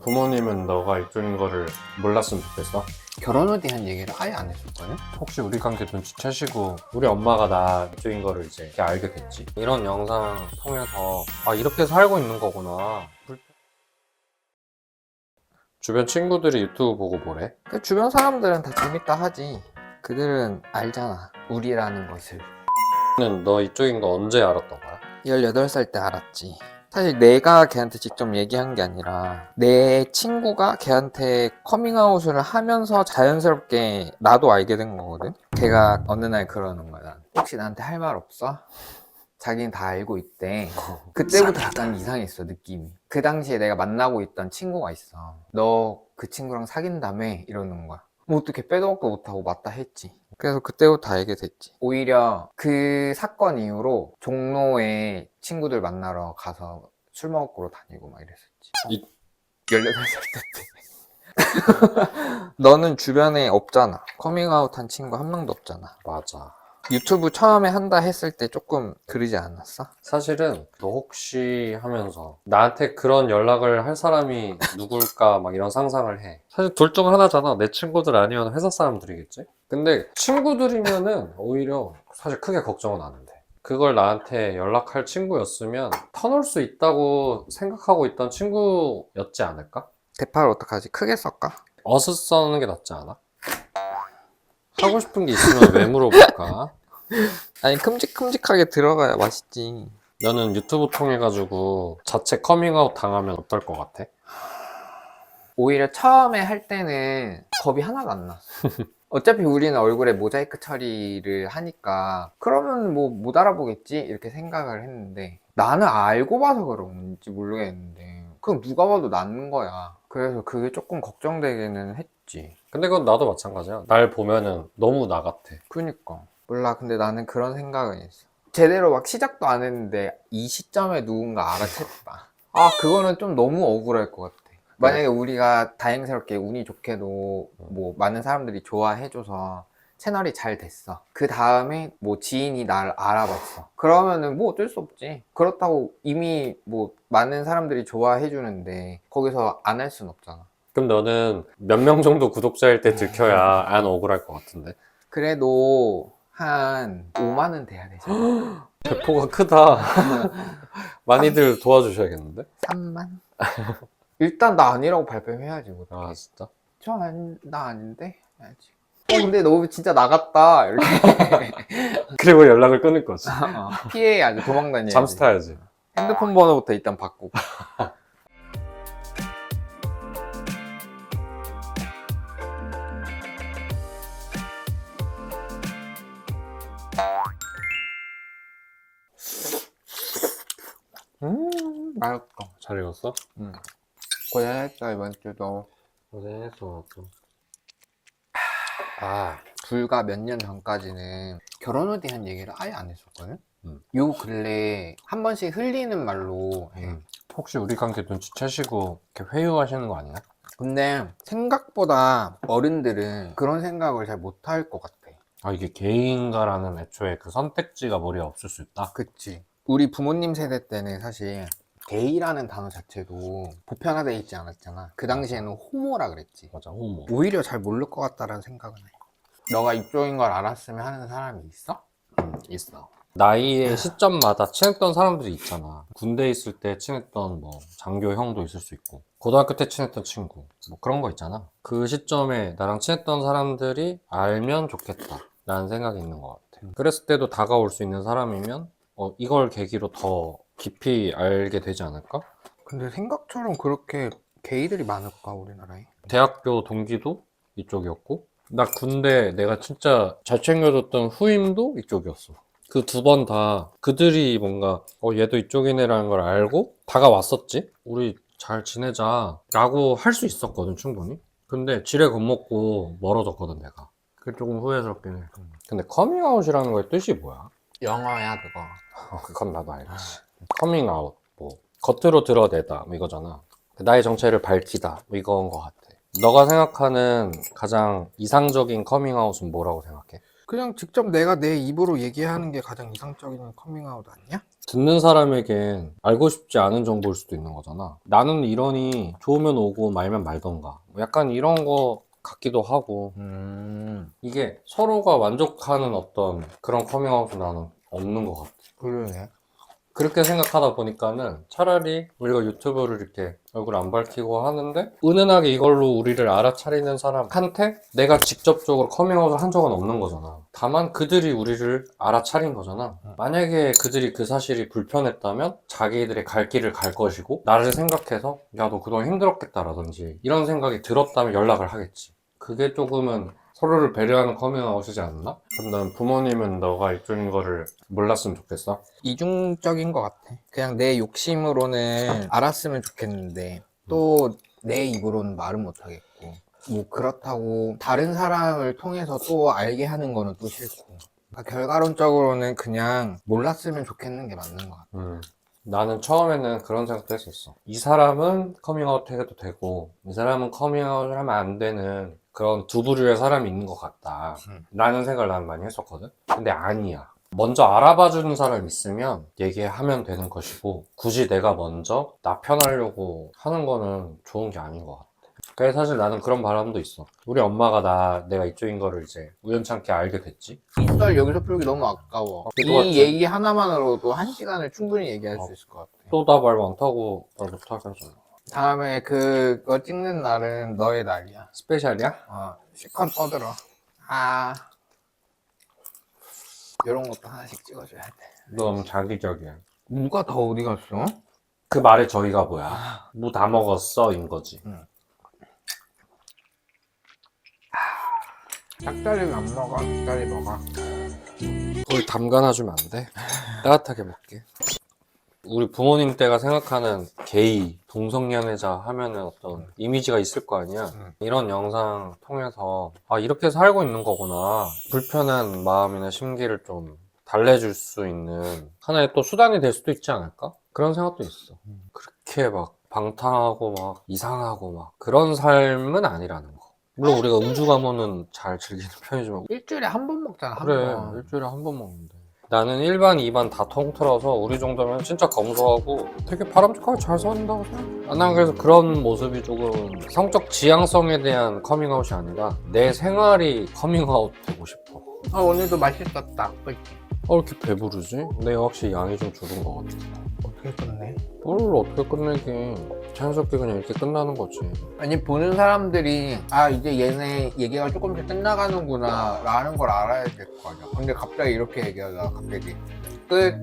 부모님은 너가 이쪽인 거를 몰랐으면 좋겠어? 결혼 후 대한 얘기를 아예 안 했었거든? 혹시 우리 관계 눈치채시고 우리 엄마가 나 이쪽인 거를 이제 이렇게 알게 됐지. 이런 영상 통해서 아 이렇게 살고 있는 거구나. 주변 친구들이 유튜브 보고 뭐래? 그 주변 사람들은 다 재밌다 하지. 그들은 알잖아, 우리라는 것을. 너 이쪽인 거 언제 알았던 거야? 18살 때 알았지. 사실 내가 걔한테 직접 얘기한 게 아니라 내 친구가 걔한테 커밍아웃을 하면서 자연스럽게 나도 알게 된 거거든. 걔가 어느 날 그러는 거야. 혹시 나한테 할 말 없어? 자기는 다 알고 있대. 그때부터 약간 이상했어, 느낌이. 그 당시에 내가 만나고 있던 친구가 있어. 너 그 친구랑 사귄다며? 이러는 거야. 뭐 어떻게 빼도 박도 못하고 맞다 했지. 그래서 그때부터 알게 됐지. 오히려 그 사건 이후로 종로에 친구들 만나러 가서 술 먹으러 다니고 막 이랬었지. 18살 때. 너는 주변에 없잖아. 커밍아웃 한 친구 한 명도 없잖아. 맞아. 유튜브 처음에 한다 했을 때 조금 그러지 않았어? 사실은 너 혹시 하면서 나한테 그런 연락을 할 사람이 누굴까 막 이런 상상을 해. 사실 둘 중 하나잖아. 내 친구들 아니면 회사 사람들이겠지? 근데 친구들이면은 오히려 사실 크게 걱정은 안 돼. 그걸 나한테 연락할 친구였으면 터놓을 수 있다고 생각하고 있던 친구였지 않을까? 대파를 어떡하지? 크게 썰까? 어슷 써는 게 낫지 않아? 하고 싶은 게 있으면 왜 물어볼까? 아니, 큼직큼직하게 들어가야 맛있지. 너는 유튜브 통해가지고 자체 커밍아웃 당하면 어떨 것 같아? 오히려 처음에 할 때는 겁이 하나도 안 났어. 어차피 우리는 얼굴에 모자이크 처리를 하니까 그러면 뭐 못 알아보겠지 이렇게 생각을 했는데, 나는 알고 봐서 그런지 모르겠는데 그냥 누가 봐도 난 거야. 그래서 그게 조금 걱정되기는 했지. 근데 그건 나도 마찬가지야. 날 보면은 너무 나 같아. 그니까 몰라. 근데 나는 그런 생각은 했어. 제대로 막 시작도 안 했는데 이 시점에 누군가 알아챘다. 아, 그거는 좀 너무 억울할 것 같아. 만약에 우리가 다행스럽게 운이 좋게도 뭐 많은 사람들이 좋아해줘서 채널이 잘 됐어. 그 다음에 뭐 지인이 날 알아봤어. 그러면은 뭐 어쩔 수 없지. 그렇다고 이미 뭐 많은 사람들이 좋아해주는데 거기서 안 할 순 없잖아. 그럼 너는 몇 명 정도 구독자일 때 들켜야 안 억울할 것 같은데? 그래도 한 5만은 돼야 되잖아. 배포가 크다. 많이들 도와주셔야겠는데? 3만? 일단 나 아니라고 발표해야지. 뭐. 아 진짜? 나 아닌데? 해야지. 근데 너 진짜 나갔다. 이렇게. 그리고 연락을 끊을 거지. 피해야지. 도망다녀야지. 잠수 타야지. 핸드폰 번호부터 일단 바꾸고. 맛있어. 잘 읽었어? 고생했어, 이번 주도. 고생했어. 불과 몇 년 전까지는 결혼 후에 대한 얘기를 아예 안 했었거든? 음. 요 근래 한 번씩 흘리는 말로 해. 혹시 우리 관계 눈치채시고 이렇게 회유하시는 거 아니야? 근데 생각보다 어른들은 그런 생각을 잘 못할 것 같아. 아 이게 게이인가라는 애초에 그 선택지가 머리에 없을 수 있다? 그치. 우리 부모님 세대 때는 사실 게이라는 단어 자체도 보편화돼 있지 않았잖아. 그 당시에는 호모라 그랬지. 맞아, 호모. 오히려 잘 모를 것 같다라는 생각은 해. 너가 이쪽인 걸 알았으면 하는 사람이 있어? 있어. 나이의 시점마다 친했던 사람들이 있잖아. 군대에 있을 때 친했던 뭐 장교 형도 있을 수 있고, 고등학교 때 친했던 친구 뭐 그런 거 있잖아. 그 시점에 나랑 친했던 사람들이 알면 좋겠다 라는 생각이 있는 것 같아. 그랬을 때도 다가올 수 있는 사람이면 이걸 계기로 더 깊이 알게 되지 않을까? 근데 생각처럼 그렇게 게이들이 많을까, 우리나라에? 대학교 동기도 이쪽이었고, 나 군대 내가 진짜 잘 챙겨줬던 후임도 이쪽이었어. 그 두 번 다 그들이 뭔가 얘도 이쪽이네라는 걸 알고 다가왔었지. 우리 잘 지내자 라고 할 수 있었거든, 충분히. 근데 지레 겁먹고 멀어졌거든, 내가. 그게 조금 후회스럽긴 해. 근데 커밍아웃이라는 거의 뜻이 뭐야? 영어야, 그거. 그건 나도 알지. 커밍아웃, 뭐 겉으로 드러내다 뭐 이거잖아. 나의 정체를 밝히다 뭐 이건 것 같아. 너가 생각하는 가장 이상적인 커밍아웃은 뭐라고 생각해? 그냥 직접 내가 내 입으로 얘기하는 게 가장 이상적인 커밍아웃 아니야? 듣는 사람에겐 알고 싶지 않은 정보일 수도 있는 거잖아. 나는 이러니 좋으면 오고 말면 말던가. 뭐 약간 이런 거 같기도 하고. 이게 서로가 만족하는 어떤 그런 커밍아웃은 나는 없는 것 같아. 그러네. 그렇게 생각하다 보니까는 차라리 우리가 유튜브를 이렇게 얼굴 안 밝히고 하는데 은은하게 이걸로 우리를 알아차리는 사람한테 내가 직접적으로 커밍아웃을 한 적은 없는 거잖아. 다만 그들이 우리를 알아차린 거잖아. 만약에 그들이 그 사실이 불편했다면 자기들의 갈 길을 갈 것이고 나를 생각해서 야, 너 그동안 힘들었겠다라든지 이런 생각이 들었다면 연락을 하겠지. 그게 조금은 서로를 배려하는 커밍아웃이지 않나? 그럼 난 부모님은 너가 이쪽인 거를 몰랐으면 좋겠어? 이중적인 것 같아. 그냥 내 욕심으로는 알았으면 좋겠는데 또 내 입으로는 말은 못하겠고 뭐 그렇다고 다른 사람을 통해서 또 알게 하는 거는 또 싫고 그러니까 결과론적으로는 그냥 몰랐으면 좋겠는 게 맞는 것 같아. 나는 처음에는 그런 생각도 했었어. 이 사람은 커밍아웃 해도 되고 이 사람은 커밍아웃을 하면 안 되는 그런 두 부류의 사람이 있는 것 같다 라는 생각을 난 많이 했었거든. 근데 아니야. 먼저 알아봐주는 사람 있으면 얘기하면 되는 것이고 굳이 내가 먼저 나 편하려고 하는 거는 좋은 게 아닌 것 같아. 그래서 사실 나는 그런 바람도 있어. 우리 엄마가 내가 이쪽인 거를 이제 우연찮게 알게 됐지. 이 썰 여기서 풀기 너무 아까워. 그래도 이 맞지. 얘기 하나만으로도 1시간을 충분히 얘기할 수 있을 것 같아. 또 나 말 많다고 말 못하게 하잖아. 다음에 그거 찍는 날은 너의 날이야. 스페셜이야? 실컷 떠들어. 이런 것도 하나씩 찍어줘야 돼. 너 너무 자기적이야. 누가 다 어디 갔어? 그 말의 저희가 뭐야? 뭐 다 먹었어? 인 거지. 닭다리는 안 먹어. 닭다리 먹어. 거기 담가놔주면 안 돼? 따뜻하게 먹게. 우리 부모님 때가 생각하는 게이, 동성연애자 하면은 어떤 이미지가 있을 거 아니야? 이런 영상 통해서 아, 이렇게 살고 있는 거구나. 불편한 마음이나 심기를 좀 달래줄 수 있는 하나의 또 수단이 될 수도 있지 않을까? 그런 생각도 있어. 그렇게 막 방탕하고 막 이상하고 막 그런 삶은 아니라는 거. 물론 우리가 음주 가무는 잘 즐기는 편이지만 일주일에 한 번 먹잖아. 그래, 한 번. 일주일에 한 번 먹는데. 나는 1반, 2반 다 통틀어서 우리 정도면 진짜 검소하고 되게 바람직하게 잘 산다고 생각해. 난 그래서 그런 모습이 조금 성적 지향성에 대한 커밍아웃이 아니라 내 생활이 커밍아웃 되고 싶어. 오늘도 맛있었다. 그치? 이렇게 배부르지? 내가 확실히 양이 좀 줄은 것 같아. 어떻게 끝내? 뭘 어떻게 끝내긴. 자연스럽게 그냥 이렇게 끝나는 거지. 아니 보는 사람들이 이제 얘네 얘기가 조금씩 끝나가는구나 라는 걸 알아야 될 거 아니야. 근데 갑자기 이렇게 얘기하다가 갑자기 끝